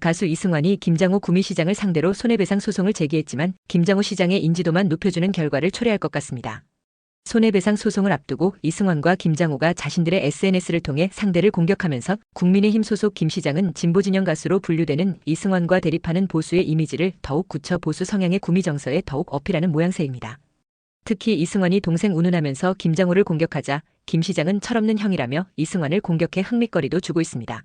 가수 이승환이 김장호 구미시장을 상대로 손해배상 소송을 제기했지만 김장호 시장의 인지도만 높여주는 결과를 초래할 것 같습니다. 손해배상 소송을 앞두고 이승환과 김장호가 자신들의 SNS를 통해 상대를 공격하면서 국민의힘 소속 김 시장은 진보진영 가수로 분류되는 이승환과 대립하는 보수의 이미지를 더욱 굳혀 보수 성향의 구미 정서에 더욱 어필하는 모양새입니다. 특히 이승환이 동생 운운하면서 김장호를 공격하자 김 시장은 철없는 형이라며 이승환을 공격해 흥미거리도 주고 있습니다.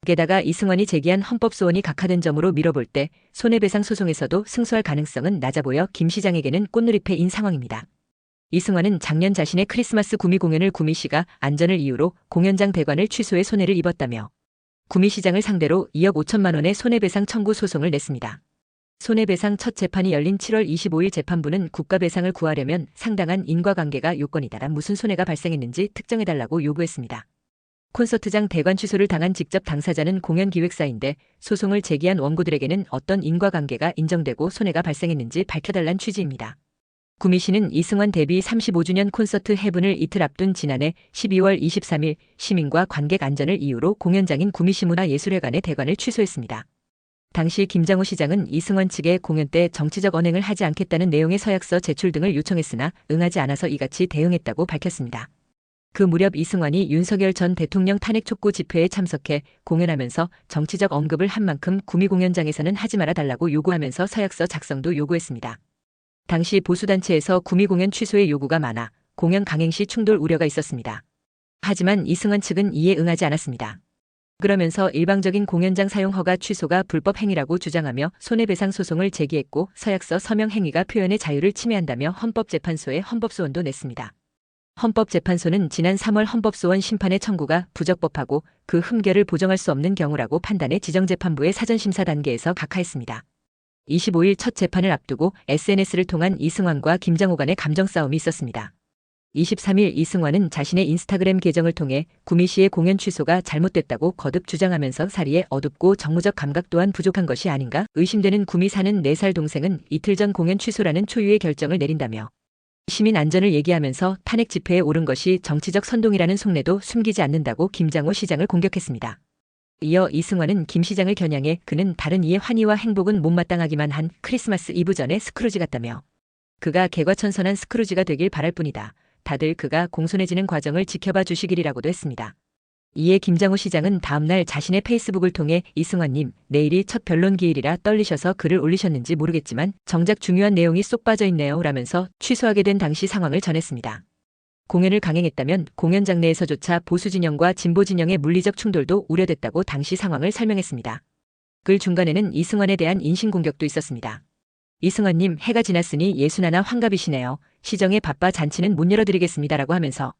게다가 이승환이 제기한 헌법소원이 각하된 점으로 미뤄볼 때 손해배상 소송에서도 승소할 가능성은 낮아 보여 김 시장에게는 꽃놀이패인 상황입니다. 이승환은 작년 자신의 크리스마스 구미 공연을 구미시가 안전을 이유로 공연장 대관을 취소해 손해를 입었다며 구미시장을 상대로 2억 5천만 원의 손해배상 청구 소송을 냈습니다. 손해배상 첫 재판이 열린 7월 25일 재판부는 국가배상을 구하려면 상당한 인과관계가 요건이 따라 무슨 손해가 발생했는지 특정해달라고 요구했습니다. 콘서트장 대관 취소를 당한 직접 당사자는 공연기획사인데 소송을 제기한 원고들에게는 어떤 인과관계가 인정되고 손해가 발생했는지 밝혀달란 취지입니다. 구미시는 이승환 데뷔 35주년 콘서트 해분을 이틀 앞둔 지난해 12월 23일 시민과 관객 안전을 이유로 공연장인 구미시문화예술회관의 대관을 취소했습니다. 당시 김장호 시장은 이승환 측에 공연 때 정치적 언행을 하지 않겠다는 내용의 서약서 제출 등을 요청했으나 응하지 않아서 이같이 대응했다고 밝혔습니다. 그 무렵 이승환이 윤석열 전 대통령 탄핵 촉구 집회에 참석해 공연하면서 정치적 언급을 한 만큼 구미 공연장에서는 하지 말아 달라고 요구하면서 서약서 작성도 요구했습니다. 당시 보수단체에서 구미 공연 취소의 요구가 많아 공연 강행 시 충돌 우려가 있었습니다. 하지만 이승환 측은 이에 응하지 않았습니다. 그러면서 일방적인 공연장 사용 허가 취소가 불법 행위라고 주장하며 손해배상 소송을 제기했고 서약서 서명 행위가 표현의 자유를 침해한다며 헌법재판소에 헌법소원도 냈습니다. 헌법재판소는 지난 3월 헌법소원 심판의 청구가 부적법하고 그 흠결을 보정할 수 없는 경우라고 판단해 지정재판부의 사전심사 단계에서 각하했습니다. 25일 첫 재판을 앞두고 SNS를 통한 이승환과 김장호 간의 감정싸움이 있었습니다. 23일 이승환은 자신의 인스타그램 계정을 통해 구미시의 공연 취소가 잘못됐다고 거듭 주장하면서 사리에 어둡고 정무적 감각 또한 부족한 것이 아닌가 의심되는 구미 사는 4살 동생은 이틀 전 공연 취소라는 초유의 결정을 내린다며 시민 안전을 얘기하면서 탄핵 집회에 오른 것이 정치적 선동이라는 속내도 숨기지 않는다고 김장호 시장을 공격했습니다. 이어 이승환은 김 시장을 겨냥해 그는 다른 이의 환희와 행복은 못마땅하기만 한 크리스마스 이브 전의 스크루지 같다며 그가 개과천선한 스크루지가 되길 바랄 뿐이다. 다들 그가 공손해지는 과정을 지켜봐 주시길이라고도 했습니다. 이에 김장호 시장은 다음날 자신의 페이스북을 통해 이승환님, 내일이 첫 변론 기일이라 떨리셔서 글을 올리셨는지 모르겠지만 정작 중요한 내용이 쏙 빠져있네요 라면서 취소하게 된 당시 상황을 전했습니다. 공연을 강행했다면 공연장 내에서조차 보수진영과 진보진영의 물리적 충돌도 우려됐다고 당시 상황을 설명했습니다. 글 중간에는 이승환에 대한 인신공격도 있었습니다. 이승환님 해가 지났으니 예순하나 환갑이시네요. 시정에 바빠 잔치는 못 열어드리겠습니다라고 하면서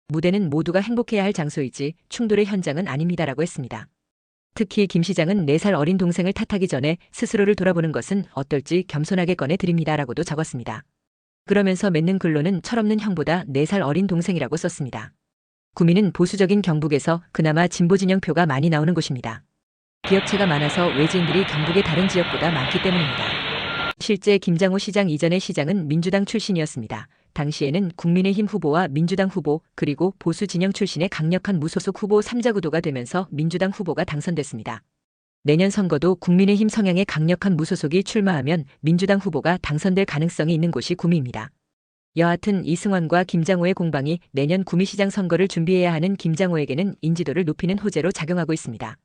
무대는 모두가 행복해야 할 장소이지 충돌의 현장은 아닙니다라고 했습니다. 특히 김 시장은 4살 어린 동생을 탓하기 전에 스스로를 돌아보는 것은 어떨지 겸손하게 꺼내드립니다라고도 적었습니다. 그러면서 맺는 글로는 철없는 형보다 4살 어린 동생이라고 썼습니다. 구미는 보수적인 경북에서 그나마 진보진영 표가 많이 나오는 곳입니다. 기업체가 많아서 외지인들이 경북의 다른 지역보다 많기 때문입니다. 실제 김장호 시장 이전의 시장은 민주당 출신이었습니다. 당시에는 국민의힘 후보와 민주당 후보 그리고 보수 진영 출신의 강력한 무소속 후보 3자 구도가 되면서 민주당 후보가 당선됐습니다. 내년 선거도 국민의힘 성향의 강력한 무소속이 출마하면 민주당 후보가 당선될 가능성이 있는 곳이 구미입니다. 여하튼 이승환과 김장호의 공방이 내년 구미시장 선거를 준비해야 하는 김장호에게는 인지도를 높이는 호재로 작용하고 있습니다.